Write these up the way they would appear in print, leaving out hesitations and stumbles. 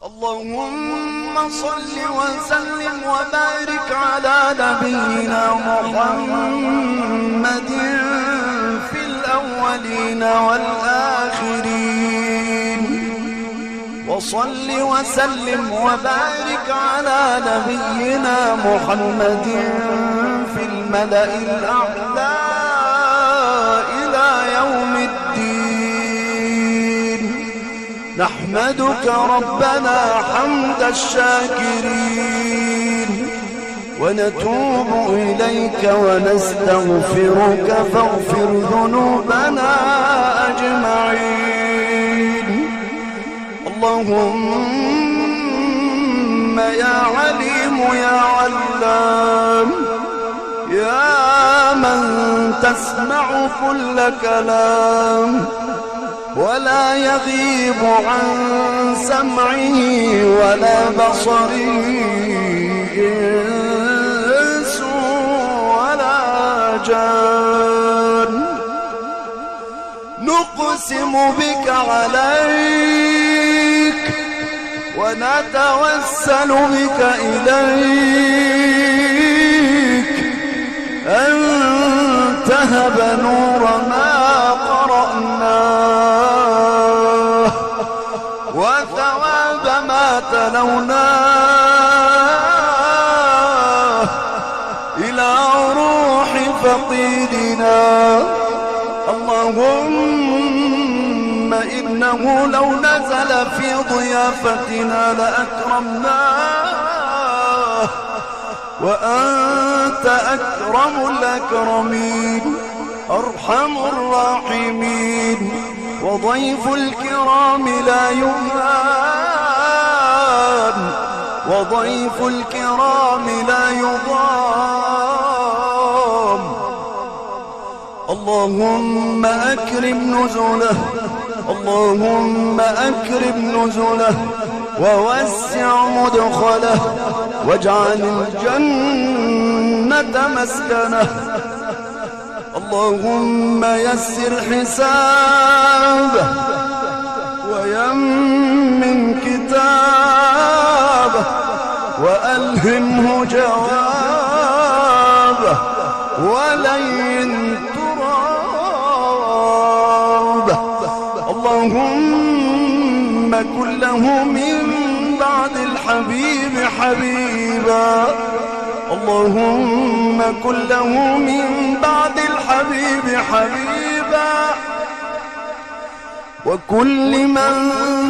اللهم صل وسلم وبارك على نبينا محمد في الأولين والآخرين، وصل وسلم وبارك على نبينا محمد في الملأ الأعلى إلى يوم الدين. نحمدك ربنا حمد الشاكرين، ونتوب إليك ونستغفرك فاغفر ذنوبنا أجمعين. اللهم يا عليم يا علام، يا من تسمع كل كلام ولا يغيب عن سمعه ولا بصره إنس ولا جان، نقسم بك عليك ونتوسل بك إليك أن تهب نور ما قرأناه وثواب ما تلوناه إلى روح فقيدنا. اللهم إنه لو نزل في ضيافتنا لأكرمناه، وأنت أكرم الأكرمين أرحم الراحمين، وضيف الكرام لا يهان، وضيف الكرام لا يضام. اللهم أكرم نزله، اللهم أكرم نزله ووسع مدخله، واجعل الجنة مسكنه. اللهم يسر حسابه ويمن كتابه وألهمه جوابه ولين ترابه. اللهم كن له من بعد الحبيب حبيبا، اللهم كن له من بعد الحبيب حبيبا، وكل من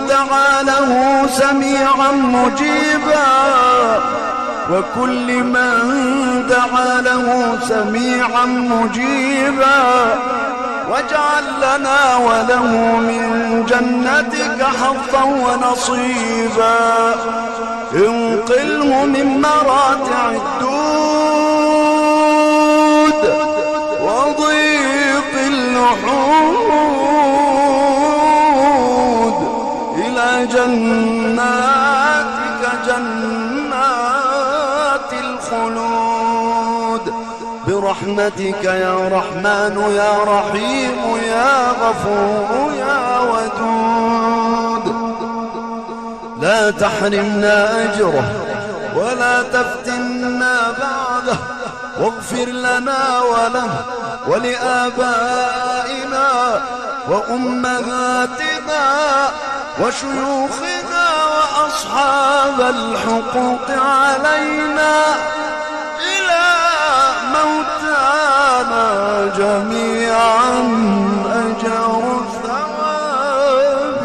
دعا له سميعا مجيبا، وكل من دعا له سميعا مجيبا، واجعل لنا وله من جنتك حظا ونصيبا. انقله من مراتع الدود وضيق اللحود إلى جناتك جنات الخلود، برحمتك يا رحمن يا رحيم يا غفور يا ودود. لا تحرمنا أجره ولا تفتنا بعده، واغفر لنا وله ولآبائنا وأمهاتنا وشيوخنا وأصحاب الحقوق علينا إلى موتانا جميعا أجر ثواب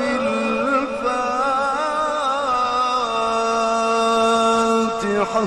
الفاتحة.